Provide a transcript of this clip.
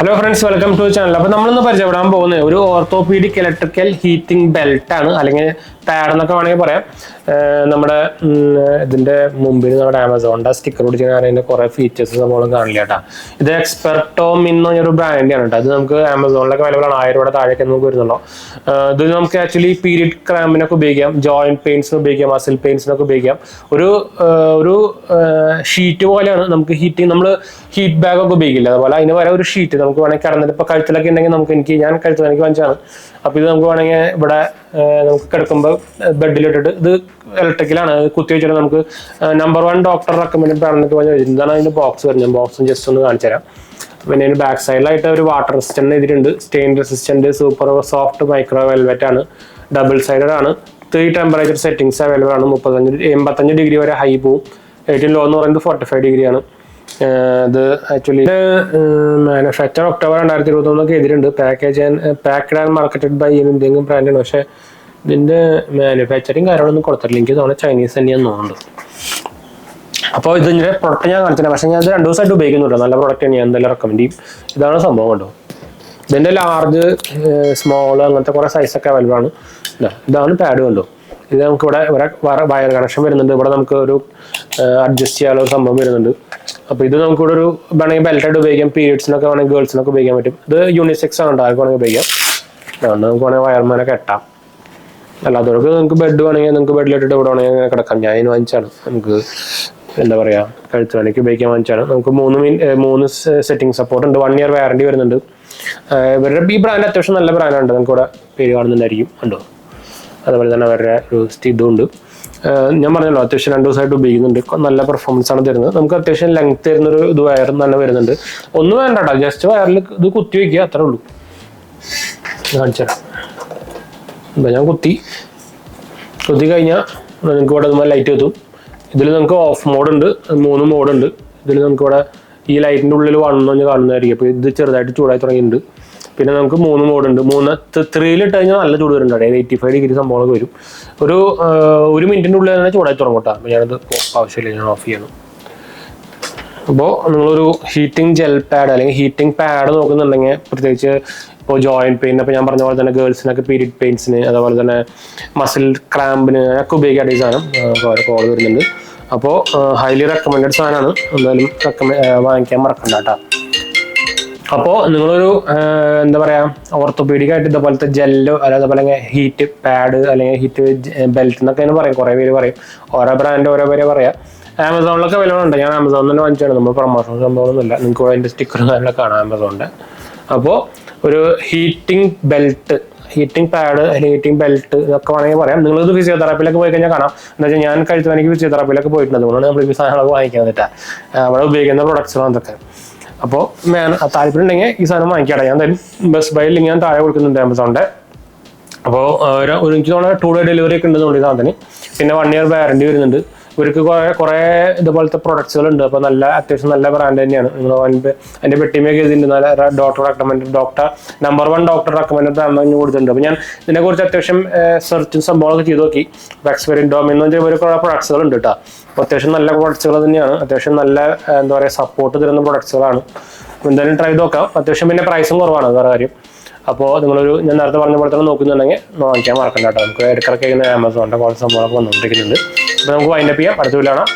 Hello friends, welcome to the channel. അപ്പോൾ നമ്മൾ ഇന്ന് പരിചയപ്പെടാൻ പോകുന്നത് ഒരു ഓർത്തോപീഡിക് ഇലക്ട്രിക്കൽ ഹീറ്റിംഗ് ബെൽറ്റ് ആണ്, അല്ലെങ്കിൽ പാഡ് എന്നൊക്കെ വേണമെങ്കിൽ പറയാം. നമ്മുടെ ഇതിന്റെ മുമ്പിൽ നമ്മുടെ ആമസോണിന്റെ സ്റ്റിക്കർ ഒടിച്ച് അതിന്റെ കുറെ ഫീച്ചേഴ്സ് നമ്മൾ കാണില്ല കേട്ടോ. ഇത് എക്സ്പെർട്ടോമിൻ എന്ന് പറഞ്ഞൊരു ബ്രാൻഡാണ് കേട്ടോ. അത് നമുക്ക് ആമസോണിലൊക്കെ അവൈലബിൾ ആണ്. 1000 രൂപയുടെ താഴേക്ക് നമുക്ക് വരുന്നുണ്ടോ. ഇത് നമുക്ക് ആക്ച്വലി പീരിയഡ് ക്രാമ്പിനൊക്കെ ഉപയോഗിക്കാം, ജോയിന്റ് പെയിൻസിന് ഉപയോഗിക്കാം, മസിൽ പെയിൻസിനൊക്കെ ഉപയോഗിക്കാം. ഒരു ഷീറ്റ് പോലെയാണ്. നമുക്ക് ഹീറ്റിംഗ് നമ്മൾ ഹീറ്റ് ബാഗ് ഒക്കെ ഉപയോഗിക്കില്ല, അതുപോലെ അതിന് വരെ ഒരു ഷീറ്റ് നമുക്ക് വേണമെങ്കിൽ കിടന്നിട്ട് ഇപ്പോൾ കഴുത്തിലൊക്കെ ഉണ്ടെങ്കിൽ ഞാൻ കഴുത്തിൽ എനിക്ക് വാങ്ങിച്ചാണ്. അപ്പോൾ ഇത് നമുക്ക് വേണമെങ്കിൽ ഇവിടെ നമുക്ക് കിടക്കുമ്പോൾ ബെഡിലിട്ടിട്ട്, ഇത് ഇലക്ട്രിക്കലാണ്, കുത്തി വെച്ചിട്ട് നമുക്ക് നമ്പർ 1 ഡോക്ടർ റെക്കമെൻഡ് പറഞ്ഞിട്ട് പറഞ്ഞാൽ ഇതാണ് അതിൻ്റെ ബോക്സ് വരുന്നത്. ബോക്സും ജസ്റ്റ് ഒന്ന് കാണിച്ചു തരാം. പിന്നെ അതിന് ബാക്ക് സൈഡിലായിട്ട് ഒരു വാട്ടർ റെസിസ്റ്റന്റ് എഴുതിയിട്ടുണ്ട്. Stain resistant, super soft micro velvet ആണ്, ഡബിൾ സൈഡഡ് ആണ്, 3 ടെമ്പറേച്ചർ സെറ്റിംഗ്സ് അവൈലബിൾ ആണ്. 85 ഡിഗ്രി വരെ ഹൈ പോവും. ഏറ്റവും ലോ എന്ന് പറയുന്നത് 45 ഡിഗ്രിയാണ്. ഇത് ആക്ച്വലി മാനുഫാക്ചർ ഒക്ടോബർ 2021 എഴുതിയിട്ടുണ്ട്. Packed and marketed by Indian ബ്രാൻഡാണ്. പക്ഷേ ഇതിൻ്റെ മാനുഫാക്ചറിങ് കാര്യങ്ങളൊന്നും കൊടുത്തിട്ടില്ല. എനിക്ക് തോന്നുന്നത് ചൈനീസ് തന്നെയാന്ന് തോന്നുന്നുണ്ട്. അപ്പോൾ ഇതിൻ്റെ പ്രൊഡക്റ്റ് ഞാൻ കാണിച്ചില്ല, പക്ഷേ ഞാൻ ഇത് 2 ദിവസമായിട്ട് ഉപയോഗിക്കുന്നുണ്ട്. നല്ല പ്രൊഡക്റ്റ് ഞാൻ എന്തായാലും റെക്കമെൻഡ് ചെയ്യും. ഇതാണ് സംഭവം കണ്ടോ. ഇതിൻ്റെ ലാർജ്, സ്മോൾ അങ്ങനത്തെ കുറേ സൈസൊക്കെ അവൈലബിൾ ആണ്. ഇതാണ് പാഡ് കണ്ടോ. ഇത് നമുക്ക് ഇവിടെ വയർ കണക്ഷൻ വരുന്നുണ്ട്. ഇവിടെ നമുക്ക് ഒരു അഡ്ജസ്റ്റ് ചെയ്യാനുള്ള സംഭവം വരുന്നുണ്ട്. അപ്പോൾ ഇത് നമുക്കിവിടെ ഒരു വേണമെങ്കിൽ ബെൽറ്റായിട്ട് ഉപയോഗിക്കാം. പീരിയഡ്സിനൊക്കെ വേണമെങ്കിൽ ഗേൾസിനൊക്കെ ഉപയോഗിക്കാൻ പറ്റും. ഇത് യൂണിസെക്സ് ആണ്, ആർക്ക് വേണമെങ്കിൽ ഉപയോഗിക്കാം. അതുകൊണ്ട് നമുക്ക് വേണമെങ്കിൽ വയർമാനെ കെട്ടാം. അല്ലാത്തവർക്ക് നിങ്ങൾക്ക് ബെഡ് വേണമെങ്കിൽ നിങ്ങൾക്ക് ബെഡിലിട്ടിട്ട് ഇവിടെ വേണമെങ്കിൽ അങ്ങനെ കിടക്കാം. ഞാൻ അതിന് വാങ്ങിച്ചാണ്. നമുക്ക് എന്താ പറയുക, കഴുത്ത് വേണമെങ്കിൽ ഉപയോഗിക്കാൻ വാങ്ങിച്ചാണ്. നമുക്ക് 3 സെറ്റിംഗ് സപ്പോർട്ട് ഉണ്ട്. 1 ഇയർ വാറണ്ടി വരുന്നുണ്ട്. ഇവരുടെ ഈ ബ്രാൻഡ് അത്യാവശ്യം നല്ല ബ്രാൻഡാണ്. നമുക്ക് ഇവിടെ പേര് കാണുന്നുണ്ടായിരിക്കും കണ്ടോ. അതുപോലെ തന്നെ അവരുടെ ഒരു ഇതുണ്ട്. ഞാൻ പറഞ്ഞല്ലോ അത്യാവശ്യം 2 ദിവസമായിട്ട് ഉപയോഗിക്കുന്നുണ്ട്. നല്ല പെർഫോമൻസ് ആണ് തരുന്നത്. നമുക്ക് അത്യാവശ്യം ലെങ്ത് തരുന്നൊരു ഇത് വയറും തന്നെ വരുന്നുണ്ട്. ഒന്നും വേണ്ട കേട്ടോ, ജസ്റ്റ് വയറിൽ ഇത് കുത്തി വയ്ക്കുക, അത്രേ ഉള്ളൂ. കാണിച്ചുതരാം. ഞാൻ കുത്തി കഴിഞ്ഞാൽ നിങ്ങൾക്ക് ഇവിടെ അതുപോലെ ലൈറ്റ് എത്തും. ഇതിൽ നമുക്ക് ഓഫ് മോഡ് ഉണ്ട്, 3 മോഡുണ്ട്. ഇതിൽ നമുക്ക് ഇവിടെ ഈ ലൈറ്റിൻ്റെ ഉള്ളിൽ 1 എന്ന് കാണുന്നതായിരിക്കും. അപ്പോൾ ഇത് ചെറുതായിട്ട് ചൂടായി തുടങ്ങിയിട്ടുണ്ട്. പിന്നെ നമുക്ക് 3 മോഡുണ്ട്. 3 ഇട്ട് കഴിഞ്ഞാൽ നല്ല ചൂട് വരുന്നുണ്ട്. അതായത് 85 ഡിഗ്രി സംഭവങ്ങളൊക്കെ വരും. ഒരു മിനിറ്റിൻ്റെ ഉള്ളിൽ തന്നെ ചൂടായി തുടങ്ങും കേട്ടോ. അപ്പോൾ ഞാനത് ആവശ്യമില്ല, ഞാൻ ഓഫ് ചെയ്യണം. അപ്പോൾ നിങ്ങളൊരു ഹീറ്റിംഗ് ജെൽ പാഡ് അല്ലെങ്കിൽ ഹീറ്റിംഗ് പാഡ് നോക്കുന്നുണ്ടെങ്കിൽ, പ്രത്യേകിച്ച് ഇപ്പോൾ ജോയിന്റ് പെയിൻ, അപ്പോൾ ഞാൻ പറഞ്ഞ പോലെ തന്നെ ഗേൾസിനൊക്കെ പീരിയഡ് പെയിൻസിന്, അതുപോലെ തന്നെ മസിൽ ക്രാമ്പിന് ഒക്കെ ഉപയോഗിക്കാൻ ഈ സാധനം കോൾ വരുന്നുണ്ട്. അപ്പോൾ ഹൈലി റെക്കമെൻഡഡ് സാധനമാണ്. എന്തായാലും വാങ്ങിക്കാൻ മറക്കണ്ട കേട്ടോ. അപ്പോൾ നിങ്ങളൊരു എന്താ പറയുക, ഓർത്തോപീഡിക് ആയിട്ട് ഇതുപോലത്തെ ജെല്ലോ അതേപോലെ ഹീറ്റ് പാഡ് അല്ലെങ്കിൽ ഹീറ്റ് ബെൽറ്റ് എന്നൊക്കെ പറയും. കുറേ പേര് പറയും, ഓരോ ബ്രാൻഡ് ഓരോ പേര് പറയാം. ആമസോണിലൊക്കെ വിലകളുണ്ട്. ഞാൻ ആമസോണിൽ തന്നെ വാങ്ങിച്ചാണ്. നമ്മൾ പ്രൊമോഷൻ സംഭവമൊന്നുമില്ല. നിങ്ങൾക്ക് അതിൻ്റെ സ്റ്റിക്കറും കാര്യങ്ങളൊക്കെ കാണാം ആമസോണിൻ്റെ. അപ്പോൾ ഒരു ഹീറ്റിംഗ് ബെൽറ്റ്, ഹീറ്റിംഗ് പാഡ് അല്ലെങ്കിൽ ഹീറ്റിംഗ് ബെൽറ്റ് ഇതൊക്കെ വേണമെങ്കിൽ പറയാം. നിങ്ങളിത് ഫിസിയോതെറാപ്പിയിലൊക്കെ പോയി കഴിഞ്ഞാൽ കാണാം. എന്താ വെച്ചാൽ ഞാൻ കഴുത്തുവേദനയ്ക്ക് ഫിസിയോതെറാപ്പിയിലൊക്കെ പോയിട്ടുണ്ട്. അതുകൊണ്ടാണ് നമ്മൾ ഈ സാധനങ്ങളൊക്കെ വാങ്ങിക്കാൻ പറ്റുക. അവിടെ ഉപയോഗിക്കുന്ന പ്രൊഡക്ട്സുകളും അതൊക്കെ. അപ്പോൾ താല്പര്യം ഉണ്ടെങ്കിൽ ഈ സാധനം വാങ്ങിക്കാട്ടെ. ഞാൻ എന്തായാലും ബെസ്റ്റ് ബൈ ലിങ്ക് ഞാൻ താഴെ കൊടുക്കുന്നുണ്ട് ആമസോണിൻ്റെ. അപ്പോൾ എനിക്ക് തോന്നുന്നത് 2 ഡേ ഡെലിവറി ഒക്കെ ഉണ്ടെന്നുണ്ട് ഈ സാധനത്തിന്. പിന്നെ 1 ഇയർ വാറണ്ടി വരുന്നുണ്ട്. ഇവർക്ക് കുറേ ഇതുപോലത്തെ പ്രൊഡക്ട്സുകളുണ്ട്. അപ്പോൾ അത്യാവശ്യം നല്ല ബ്രാൻഡ് തന്നെയാണ്. നിങ്ങൾ അതിൻ്റെ പെട്ടിമയൊക്കെ ഇതിൻ്റെ നല്ല doctor number 1 doctor recommend brand കൊടുത്തിട്ടുണ്ട്. അപ്പോൾ ഞാൻ ഇതിനെക്കുറിച്ച് അത്യാവശ്യം സെർച്ചും സംഭവങ്ങളൊക്കെ ചെയ്ത് നോക്കി. എക്സ്പെരിറ്റോമിൻ എന്ന് പറഞ്ഞാൽ കുറേ പ്രൊഡക്ട്സുകളുണ്ട് കേട്ടോ. അപ്പോൾ അത്യാവശ്യം നല്ല പ്രൊഡക്ട്സുകൾ തന്നെയാണ്. അത്യാവശ്യം നല്ല എന്താ പറയുക, സപ്പോർട്ട് തരുന്ന പ്രൊഡക്ട്സുകളാണ്. എന്തായാലും ട്രൈ നോക്കാം. അത്യാവശ്യം പിന്നെ പ്രൈസും കുറവാണ്, വേറെ കാര്യം. അപ്പോൾ ഞാൻ നേരത്തെ പറഞ്ഞ പോലെ തന്നെ നോക്കുന്നുണ്ടെങ്കിൽ വാങ്ങിക്കാൻ മറക്കണ്ട കേട്ടോ. നമുക്ക് ഇടയ്ക്കിടയ്ക്ക് ആമസോണിൻ്റെ കുറച്ച് സംഭവങ്ങളൊക്കെ വന്നുകൊണ്ടിരിക്കുന്നുണ്ട്. അപ്പോൾ നമുക്ക് വൈൻഡപ്പ് ചെയ്യാം. അടുത്ത വീഡിയോ കാണാം.